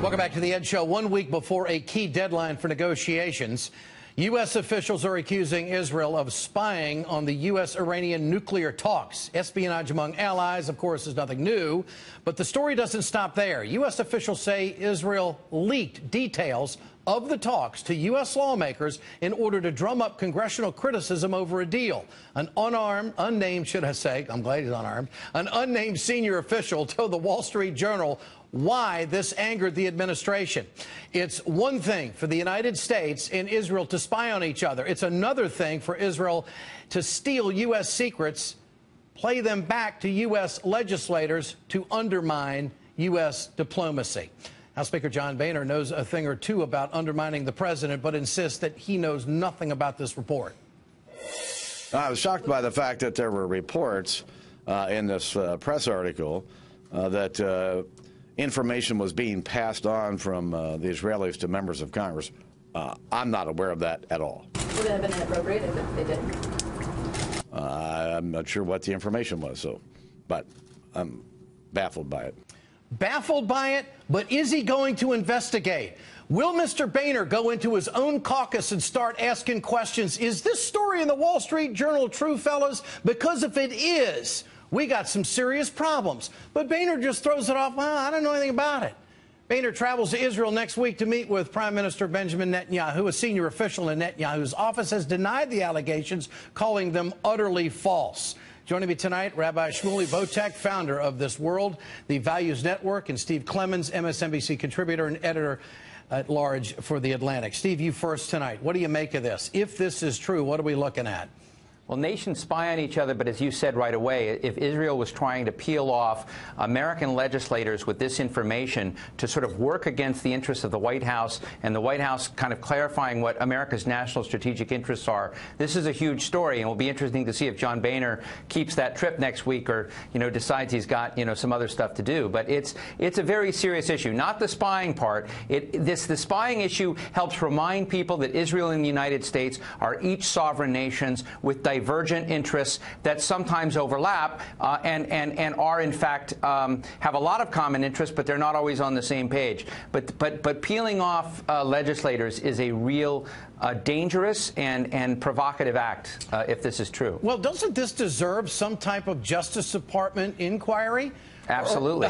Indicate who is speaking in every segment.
Speaker 1: Welcome back to the Ed Show. 1 week before a key deadline for negotiations, U.S. officials are accusing Israel of spying on the U.S.-Iranian nuclear talks. Espionage among allies, of course, is nothing new, but the story doesn't stop there. U.S. officials say Israel leaked details of the talks to U.S. lawmakers in order to drum up congressional criticism over a deal. An unnamed senior official told the Wall Street Journal why this angered the administration. It's one thing for the United States and Israel to spy on each other. It's another thing for Israel to steal U.S. secrets, play them back to U.S. legislators to undermine U.S. diplomacy. House Speaker John Boehner knows a thing or two about undermining the president, but insists that he knows nothing about this report.
Speaker 2: I was shocked by the fact that there were reports in this press article that information was being passed on from the Israelis to members of Congress. I'm not aware of that at all.
Speaker 3: Would it have been inappropriate if they did?
Speaker 2: I'm not sure what the information was, but I'm baffled by it.
Speaker 1: Baffled by it, but is he going to investigate? Will Mr. Boehner go into his own caucus and start asking questions? Is this story in the Wall Street Journal true, fellas? Because if it is, we got some serious problems. But Boehner just throws it off. Well, I don't know anything about it. Boehner travels to Israel next week to meet with Prime Minister Benjamin Netanyahu. A senior official in Netanyahu's office has denied the allegations, calling them utterly false. Joining me tonight, Rabbi Shmuley, Boteach, founder of This World, the Values Network, and Steve Clemons, MSNBC contributor and editor-at-large for The Atlantic. Steve, you first tonight. What do you make of this? If this is true, what are we looking at?
Speaker 4: Well, nations spy on each other, but as you said right away, if Israel was trying to peel off American legislators with this information to sort of work against the interests of the White House, and the White House kind of clarifying what America's national strategic interests are, this is a huge story, and it will be interesting to see if John Boehner keeps that trip next week or, decides he's got, some other stuff to do. But it's a very serious issue, not the spying part. The spying issue helps remind people that Israel and the United States are each sovereign nations with divergent interests that sometimes overlap and are, in fact, have a lot of common interests, but they're not always on the same page. But peeling off legislators is a real dangerous and provocative act, if this is true.
Speaker 1: Well, doesn't this deserve some type of Justice Department inquiry?
Speaker 4: Absolutely.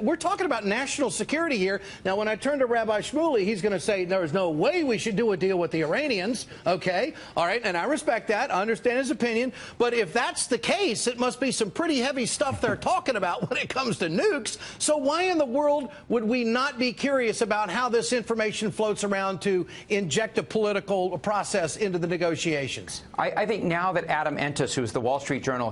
Speaker 1: We're talking about national security here. Now, when I turn to Rabbi Shmuley, he's going to say there's no way we should do a deal with the Iranians. Okay. All right. And I respect that. I understand his opinion. But if that's the case, it must be some pretty heavy stuff they're talking about when it comes to nukes. So why in the world would we not be curious about how this information floats around to inject a political process into the negotiations?
Speaker 4: I think now that Adam Entis, who's the Wall Street Journal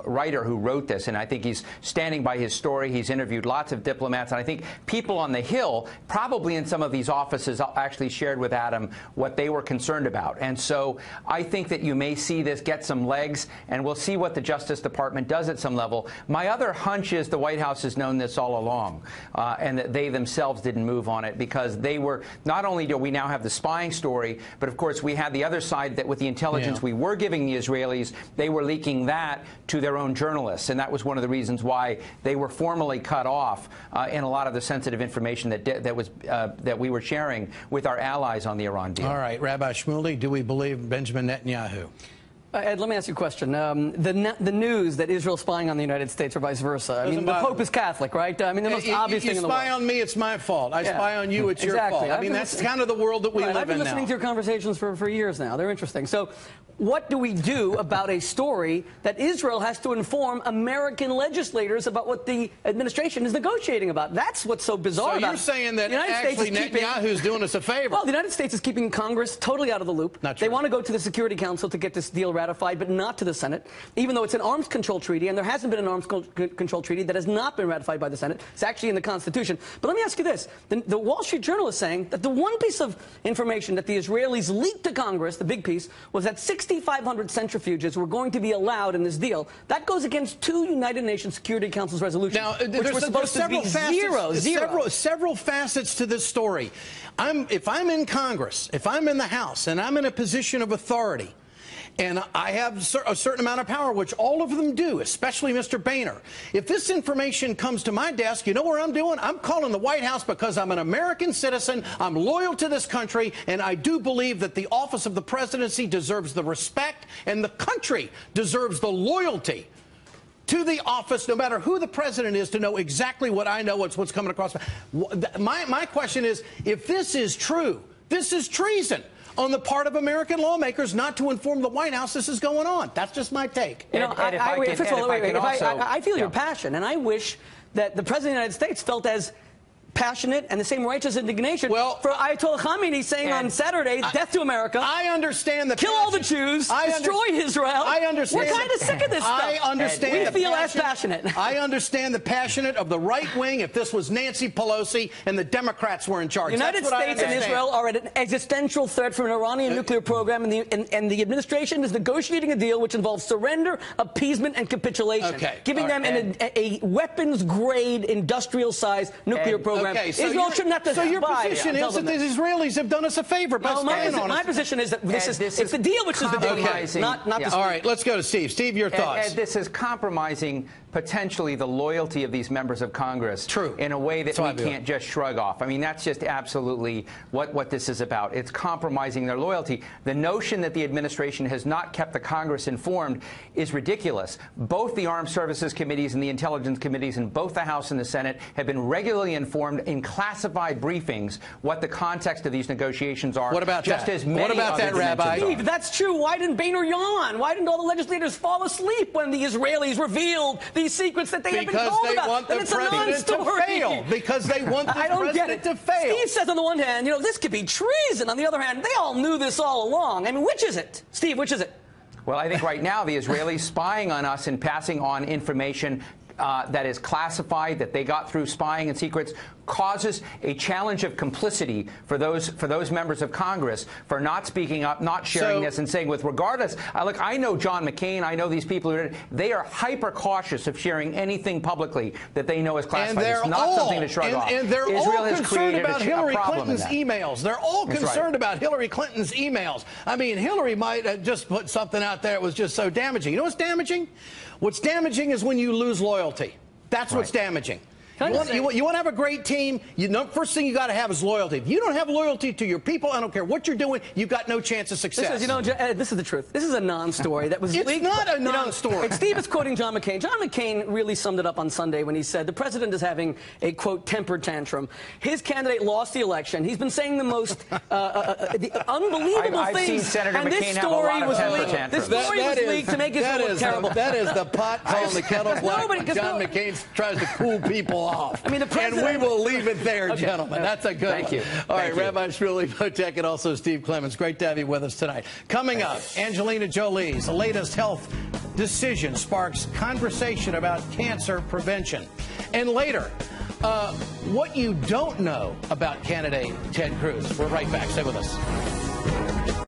Speaker 4: writer who wrote this, and I think he's standing by his story. He's interviewed lots of diplomats, and I think people on the Hill, probably in some of these offices, actually shared with Adam what they were concerned about. And so I think that you may see this get some legs, and we'll see what the Justice Department does at some level. My other hunch is the White House has known this all along, and that they themselves didn't move on it because they were, not only do we now have the spying story, but of course we had the other side that with the intelligence we were giving the Israelis, they were leaking that to their own journalists, and that was one of the reasons why they were formally cut off in a lot of the sensitive information that we were sharing with our allies on the Iran deal.
Speaker 1: All right, Rabbi Shmuley, do we believe Benjamin Netanyahu?
Speaker 5: Ed, let me ask you a question. The news that Israel's spying on the United States or vice versa. I mean, the Pope is Catholic, right? I mean, the most obvious thing in the world.
Speaker 1: You spy on me, it's my fault. I spy on you, it's your fault. I mean, that's kind of the world that we live in now.
Speaker 5: I've been listening to your conversations for years now. They're interesting. So what do we do about a story that Israel has to inform American legislators about what the administration is negotiating about? That's what's so bizarre about it.
Speaker 1: So you're saying that actually Netanyahu's doing us a favor.
Speaker 5: Well, the United States is keeping Congress totally out of the loop.
Speaker 1: Not true.
Speaker 5: They want to go to the Security Council to get this deal ratified, but not to the Senate, even though it's an arms control treaty, and there hasn't been an arms control treaty that has not been ratified by the Senate. It's actually in the Constitution. But let me ask you this. The Wall Street Journal is saying that the one piece of information that the Israelis leaked to Congress, the big piece, was that 6,500 centrifuges were going to be allowed in this deal. That goes against 2 United Nations Security Council's resolutions,
Speaker 1: now,
Speaker 5: which were supposed to be
Speaker 1: several facets to this story. If I'm in Congress, if I'm in the House, and I'm in a position of authority, and I have a certain amount of power, which all of them do, especially Mr. Boehner. If this information comes to my desk, you know what I'm doing? I'm calling the White House because I'm an American citizen, I'm loyal to this country, and I do believe that the office of the presidency deserves the respect, and the country deserves the loyalty to the office, no matter who the president is, to know exactly what I know, what's coming across. My question is, if this is true, this is treason on the part of American lawmakers not to inform the White House this is going on. That's just my take.
Speaker 5: You know, I feel your passion, and I wish that the President of the United States felt as passionate and the same righteous indignation for Ayatollah Khamenei saying on Saturday, death to America.
Speaker 1: I understand the
Speaker 5: kill all the Jews, destroy Israel.
Speaker 1: I understand.
Speaker 5: We're kind of sick of this stuff.
Speaker 1: I understand.
Speaker 5: We feel as passionate.
Speaker 1: I understand the passionate of the right wing if this was Nancy Pelosi and the Democrats were in charge.
Speaker 5: The United States and Israel are at an existential threat from an Iranian nuclear program, and the administration is negotiating a deal which involves surrender, appeasement, and capitulation, giving them a weapons-grade, industrial-sized nuclear program. Israel shouldn't have to
Speaker 1: So your position is that the Israelis have done us a favor by spying on us.
Speaker 5: My position is that it's the deal which is the deal, not the.
Speaker 1: All right, let's go to Steve. Steve, your thoughts.
Speaker 4: This is compromising potentially the loyalty of these members of Congress in a way that we can't just shrug off. I mean, that's just absolutely what this is about. It's compromising their loyalty. The notion that the administration has not kept the Congress informed is ridiculous. Both the Armed Services Committees and the Intelligence Committees in both the House and the Senate have been regularly informed in classified briefings what the context of these negotiations are.
Speaker 1: What about
Speaker 4: just
Speaker 1: that?
Speaker 4: As many
Speaker 1: what about that, Rabbi?
Speaker 5: Steve, that's true. Why didn't Boehner yawn? Why didn't all the legislators fall asleep when the Israelis revealed these secrets that they have been told about?
Speaker 1: Because they want the president to fail. Because they want the president to fail.
Speaker 5: Steve says on the one hand, you know, this could be treason. On the other hand, they all knew this all along. I mean, which is it? Steve, which is it?
Speaker 4: Well, I think right now the Israelis spying on us and passing on information that is classified, that they got through spying and secrets, causes a challenge of complicity for those members of Congress for not speaking up, not sharing this, and saying, with regardless, look, I know John McCain, I know these people, they are hyper cautious of sharing anything publicly that they know is classified. It's not something to shrug off.
Speaker 1: And they're
Speaker 4: Israel
Speaker 1: all concerned about Hillary Clinton's emails. They're all concerned about Hillary Clinton's emails. I mean, Hillary might have just put something out there that was just so damaging. You know what's damaging? What's damaging is when you lose loyalty. That's what's damaging. You want to have a great team, first thing you got to have is loyalty. If you don't have loyalty to your people, I don't care what you're doing, you've got no chance of success.
Speaker 5: This is the truth. This is a non-story that was leaked.
Speaker 1: It's not a non-story.
Speaker 5: Steve is quoting John McCain. John McCain really summed it up on Sunday when he said the president is having a, quote, temper tantrum. His candidate lost the election. He's been saying the most unbelievable
Speaker 4: I've
Speaker 5: things.
Speaker 4: seen Senator McCain have a lot of temper tantrums.
Speaker 5: This story was leaked to make it look terrible.
Speaker 1: That is the pot calling the kettle black. John McCain tries to cool people off.
Speaker 5: I mean,
Speaker 1: and we will leave it there, gentlemen. That's a good one.
Speaker 4: Thank you.
Speaker 1: All right, Rabbi Shmuley, Boteach, and also Steve Clemons. Great to have you with us tonight. Coming up, Angelina Jolie's latest health decision sparks conversation about cancer prevention. And later, what you don't know about candidate Ted Cruz. We're right back. Stay with us.